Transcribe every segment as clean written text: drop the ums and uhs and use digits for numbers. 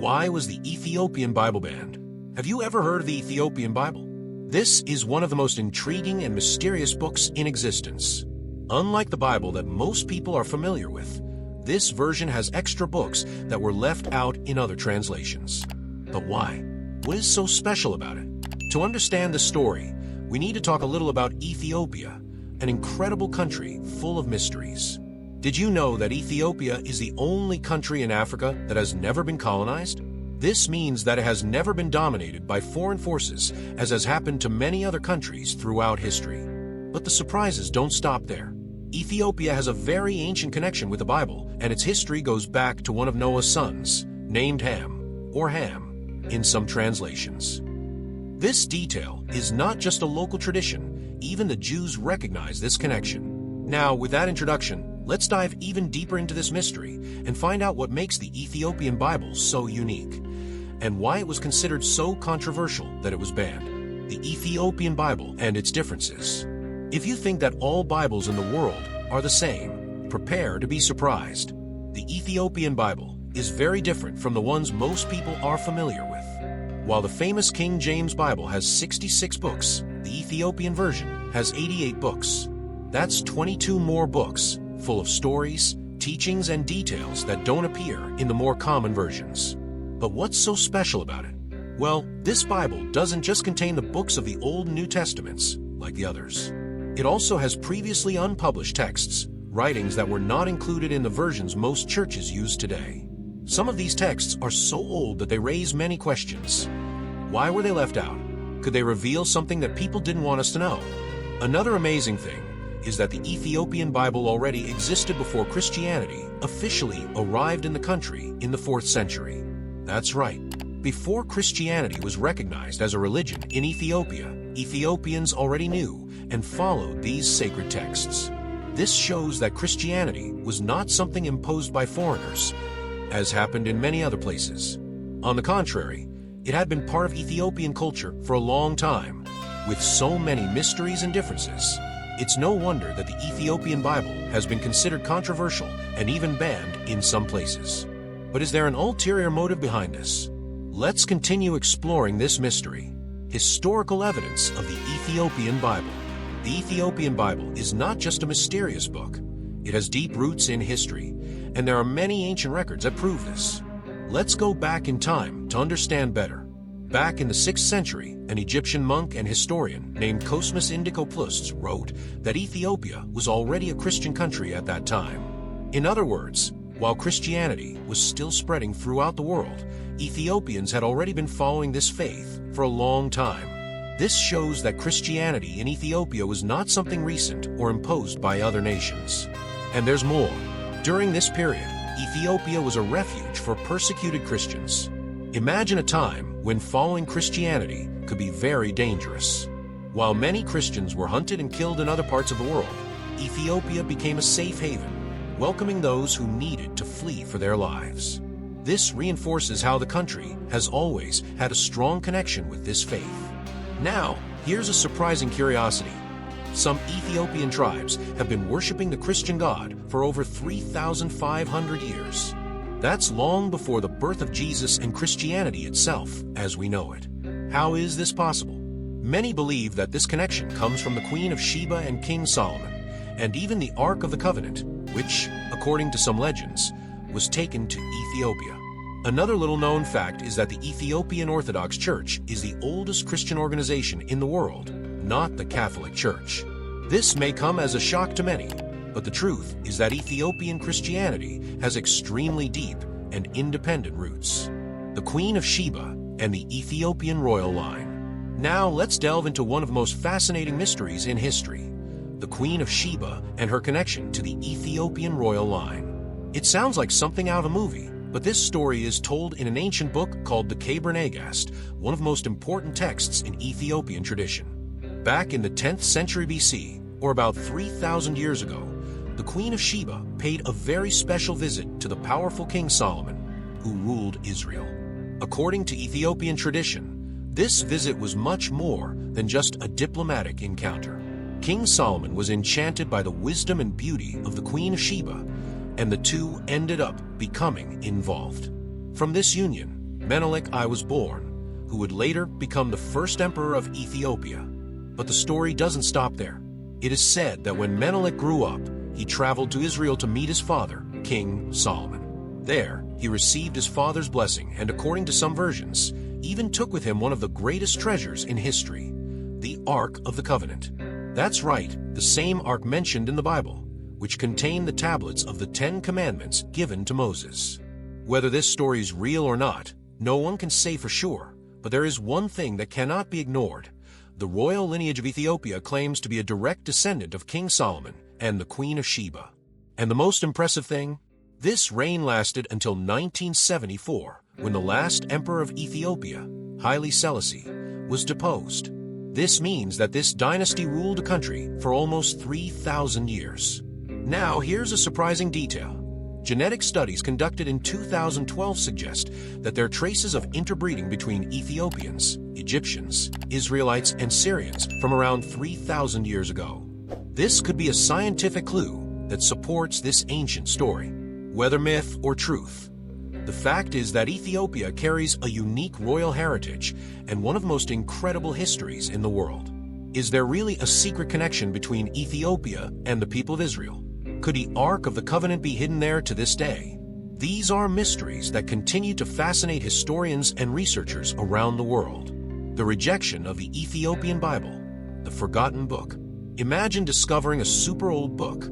Why was the Ethiopian Bible banned? Have you ever heard of the Ethiopian Bible? This is one of the most intriguing and mysterious books in existence. Unlike the Bible that most people are familiar with, this version has extra books that were left out in other translations. But why? What is so special about it? To understand the story, we need to talk a little about Ethiopia, an incredible country full of mysteries. Did you know that Ethiopia is the only country in Africa that has never been colonized? This means that it has never been dominated by foreign forces, as has happened to many other countries throughout history. But the surprises don't stop there. Ethiopia has a very ancient connection with the Bible, and its history goes back to one of Noah's sons, named Ham, or Ham, in some translations. This detail is not just a local tradition, even the Jews recognize this connection. Now, with that introduction, let's dive even deeper into this mystery and find out what makes the Ethiopian Bible so unique, and why it was considered so controversial that it was banned. The Ethiopian Bible and its differences. If you think that all Bibles in the world are the same, prepare to be surprised. The Ethiopian Bible is very different from the ones most people are familiar with. While the famous King James Bible has 66 books, the Ethiopian version has 88 books. That's 22 more books, full of stories, teachings, and details that don't appear in the more common versions. But what's so special about it? Well, this Bible doesn't just contain the books of the Old and New Testaments, like the others. It also has previously unpublished texts, writings that were not included in the versions most churches use today. Some of these texts are so old that they raise many questions. Why were they left out? Could they reveal something that people didn't want us to know? Another amazing thing is that the Ethiopian Bible already existed before Christianity officially arrived in the country in the 4th century. That's right. Before Christianity was recognized as a religion in Ethiopia, Ethiopians already knew and followed these sacred texts. This shows that Christianity was not something imposed by foreigners, as happened in many other places. On the contrary, it had been part of Ethiopian culture for a long time. With so many mysteries and differences, it's no wonder that the Ethiopian Bible has been considered controversial and even banned in some places. But is there an ulterior motive behind this? Let's continue exploring this mystery. Historical evidence of the Ethiopian Bible. The Ethiopian Bible is not just a mysterious book. It has deep roots in history, and there are many ancient records that prove this. Let's go back in time to understand better. Back in the 6th century, an Egyptian monk and historian named Cosmas Indicopleustes wrote that Ethiopia was already a Christian country at that time. In other words, while Christianity was still spreading throughout the world, Ethiopians had already been following this faith for a long time. This shows that Christianity in Ethiopia was not something recent or imposed by other nations. And there's more. During this period, Ethiopia was a refuge for persecuted Christians. Imagine a time when following Christianity could be very dangerous. While many Christians were hunted and killed in other parts of the world, Ethiopia became a safe haven, welcoming those who needed to flee for their lives. This reinforces how the country has always had a strong connection with this faith. Now, here's a surprising curiosity. Some Ethiopian tribes have been worshiping the Christian God for over 3,500 years. That's long before the birth of Jesus and Christianity itself as we know it. How is this possible? Many believe that this connection comes from the Queen of Sheba and King Solomon, and even the Ark of the Covenant, which, according to some legends, was taken to Ethiopia. Another little-known fact is that the Ethiopian Orthodox Church is the oldest Christian organization in the world, not the Catholic Church. This may come as a shock to many, but the truth is that Ethiopian Christianity has extremely deep and independent roots. The Queen of Sheba and the Ethiopian royal line. Now let's delve into one of the most fascinating mysteries in history, the Queen of Sheba and her connection to the Ethiopian royal line. It sounds like something out of a movie, but this story is told in an ancient book called the Kebra-Nagast, one of the most important texts in Ethiopian tradition. Back in the 10th century BC, or about 3,000 years ago, the Queen of Sheba paid a very special visit to the powerful King Solomon, who ruled Israel. According to Ethiopian tradition, this visit was much more than just a diplomatic encounter. King Solomon was enchanted by the wisdom and beauty of the Queen of Sheba, and the two ended up becoming involved. From this union, Menelik I was born, who would later become the first emperor of Ethiopia. But the story doesn't stop there. It is said that when Menelik grew up, he traveled to Israel to meet his father, King Solomon. There, he received his father's blessing and, according to some versions, even took with him one of the greatest treasures in history, the Ark of the Covenant. That's right, the same ark mentioned in the Bible, which contained the tablets of the 10 Commandments given to Moses. Whether this story is real or not, no one can say for sure, but there is one thing that cannot be ignored. The royal lineage of Ethiopia claims to be a direct descendant of King Solomon and the Queen of Sheba. And the most impressive thing? This reign lasted until 1974, when the last emperor of Ethiopia, Haile Selassie, was deposed. This means that this dynasty ruled a country for almost 3,000 years. Now, here's a surprising detail. Genetic studies conducted in 2012 suggest that there are traces of interbreeding between Ethiopians, Egyptians, Israelites, and Syrians from around 3,000 years ago. This could be a scientific clue that supports this ancient story, whether myth or truth. The fact is that Ethiopia carries a unique royal heritage and one of the most incredible histories in the world. Is there really a secret connection between Ethiopia and the people of Israel? Could the Ark of the Covenant be hidden there to this day? These are mysteries that continue to fascinate historians and researchers around the world. The rejection of the Ethiopian Bible, the forgotten book. Imagine discovering a super old book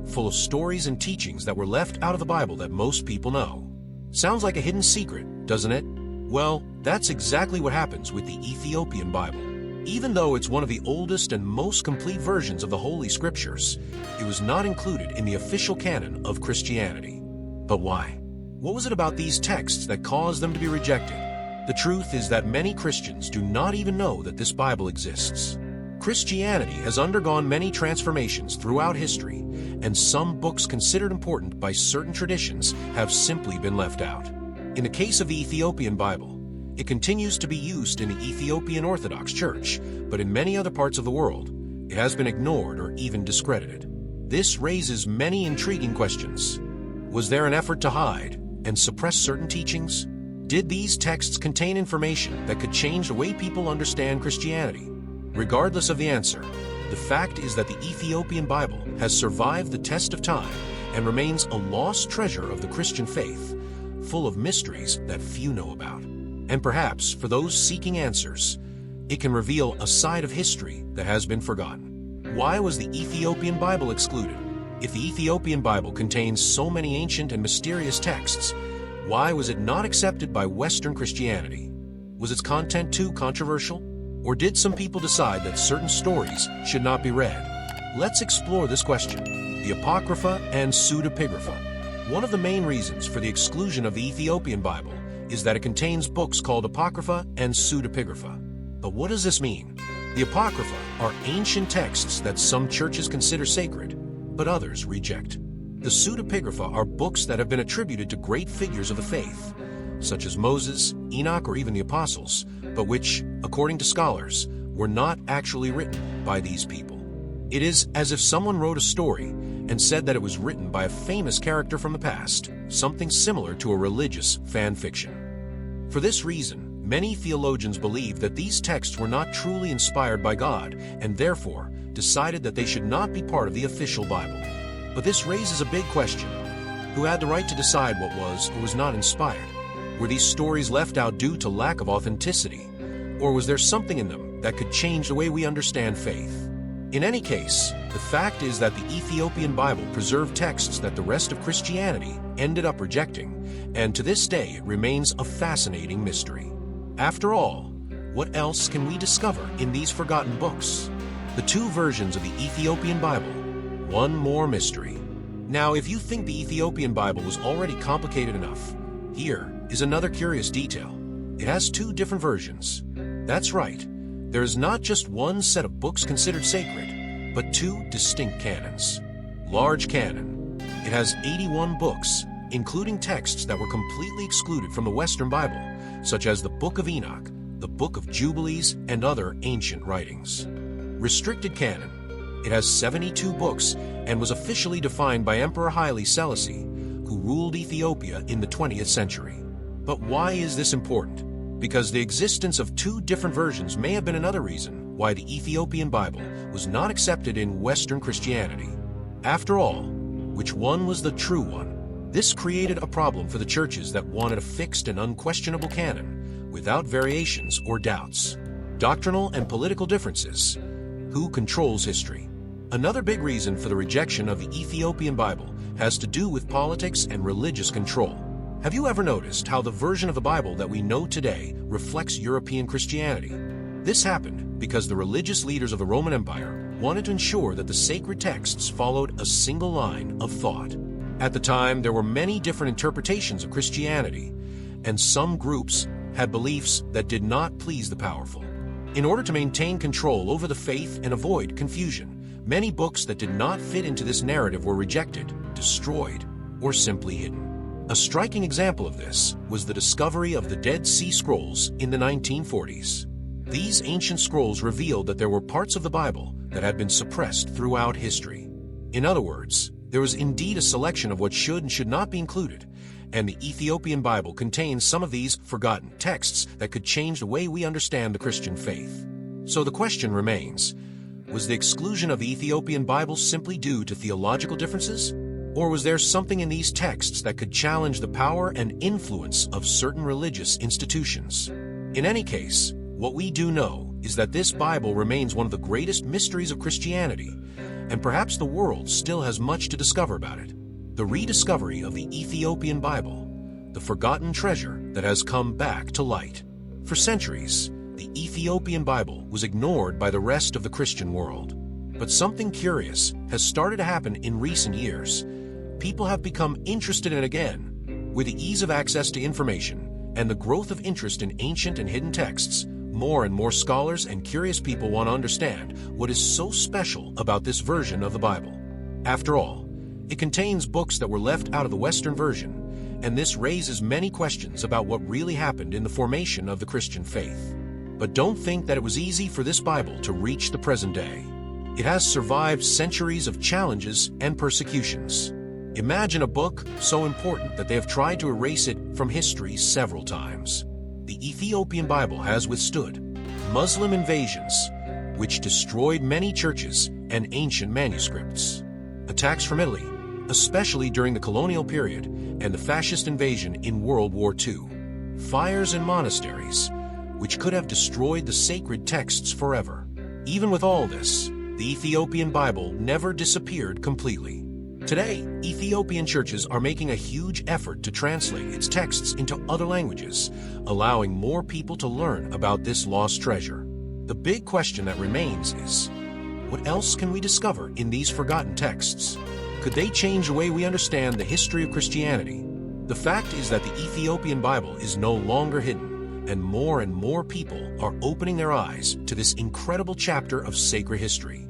full of stories and teachings that were left out of the Bible that most people know. Sounds like a hidden secret, doesn't it? Well, that's exactly what happens with the Ethiopian Bible. Even though it's one of the oldest and most complete versions of the Holy Scriptures, it was not included in the official canon of Christianity. But why? What was it about these texts that caused them to be rejected? The truth is that many Christians do not even know that this Bible exists. Christianity has undergone many transformations throughout history, and some books considered important by certain traditions have simply been left out. In the case of the Ethiopian Bible, it continues to be used in the Ethiopian Orthodox Church, but in many other parts of the world, it has been ignored or even discredited. This raises many intriguing questions. Was there an effort to hide and suppress certain teachings? Did these texts contain information that could change the way people understand Christianity? Regardless of the answer, the fact is that the Ethiopian Bible has survived the test of time and remains a lost treasure of the Christian faith, full of mysteries that few know about. And perhaps, for those seeking answers, it can reveal a side of history that has been forgotten. Why was the Ethiopian Bible excluded? If the Ethiopian Bible contains so many ancient and mysterious texts, why was it not accepted by Western Christianity? Was its content too controversial? Or did some people decide that certain stories should not be read? Let's explore this question. The apocrypha and pseudepigraphal. One of the main reasons for the exclusion of the Ethiopian Bible is that it contains books called apocrypha and pseudepigrapha. But what does this mean? The apocrypha are ancient texts that some churches consider sacred, but others reject. The pseudepigrapha are books that have been attributed to great figures of the faith, such as Moses, Enoch, or even the apostles, but which, according to scholars, were not actually written by these people. It is as if someone wrote a story and said that it was written by a famous character from the past, something similar to a religious fan fiction. For this reason, many theologians believe that these texts were not truly inspired by God and therefore decided that they should not be part of the official Bible. But this raises a big question. Who had the right to decide what was or was not inspired? Were these stories left out due to lack of authenticity? Or was there something in them that could change the way we understand faith? In any case, the fact is that the Ethiopian Bible preserved texts that the rest of Christianity ended up rejecting, and to this day it remains a fascinating mystery. After all, what else can we discover in these forgotten books? The two versions of the Ethiopian Bible, one more mystery. Now, if you think the Ethiopian Bible was already complicated enough, here is another curious detail. It has two different versions. That's right. There is not just one set of books considered sacred, but two distinct canons. Large canon. It has 81 books, including texts that were completely excluded from the Western Bible, such as the Book of Enoch, the Book of Jubilees, and other ancient writings. Restricted canon. It has 72 books and was officially defined by Emperor Haile Selassie, who ruled Ethiopia in the 20th century. But why is this important? Because the existence of two different versions may have been another reason why the Ethiopian Bible was not accepted in Western Christianity. After all, which one was the true one? This created a problem for the churches that wanted a fixed and unquestionable canon, without variations or doubts. Doctrinal and political differences. Who controls history? Another big reason for the rejection of the Ethiopian Bible has to do with politics and religious control. Have you ever noticed how the version of the Bible that we know today reflects European Christianity? This happened because the religious leaders of the Roman Empire wanted to ensure that the sacred texts followed a single line of thought. At the time, there were many different interpretations of Christianity, and some groups had beliefs that did not please the powerful. In order to maintain control over the faith and avoid confusion, many books that did not fit into this narrative were rejected, destroyed, or simply hidden. A striking example of this was the discovery of the Dead Sea Scrolls in the 1940s. These ancient scrolls revealed that there were parts of the Bible that had been suppressed throughout history. In other words, there was indeed a selection of what should and should not be included, and the Ethiopian Bible contains some of these forgotten texts that could change the way we understand the Christian faith. So the question remains, was the exclusion of the Ethiopian Bible simply due to theological differences? Or was there something in these texts that could challenge the power and influence of certain religious institutions? In any case, what we do know is that this Bible remains one of the greatest mysteries of Christianity, and perhaps the world still has much to discover about it. The rediscovery of the Ethiopian Bible, the forgotten treasure that has come back to light. For centuries, the Ethiopian Bible was ignored by the rest of the Christian world. But something curious has started to happen in recent years. People have become interested in it again. With the ease of access to information and the growth of interest in ancient and hidden texts, more and more scholars and curious people want to understand what is so special about this version of the Bible. After all, it contains books that were left out of the Western version, and this raises many questions about what really happened in the formation of the Christian faith. But don't think that it was easy for this Bible to reach the present day. It has survived centuries of challenges and persecutions. Imagine a book so important that they have tried to erase it from history several times. The Ethiopian Bible has withstood Muslim invasions, which destroyed many churches and ancient manuscripts. Attacks from Italy, especially during the colonial period and the fascist invasion in World War II. Fires in monasteries, which could have destroyed the sacred texts forever. Even with all this, the Ethiopian Bible never disappeared completely. Today, Ethiopian churches are making a huge effort to translate its texts into other languages, allowing more people to learn about this lost treasure. The big question that remains is, what else can we discover in these forgotten texts? Could they change the way we understand the history of Christianity? The fact is that the Ethiopian Bible is no longer hidden, and more people are opening their eyes to this incredible chapter of sacred history.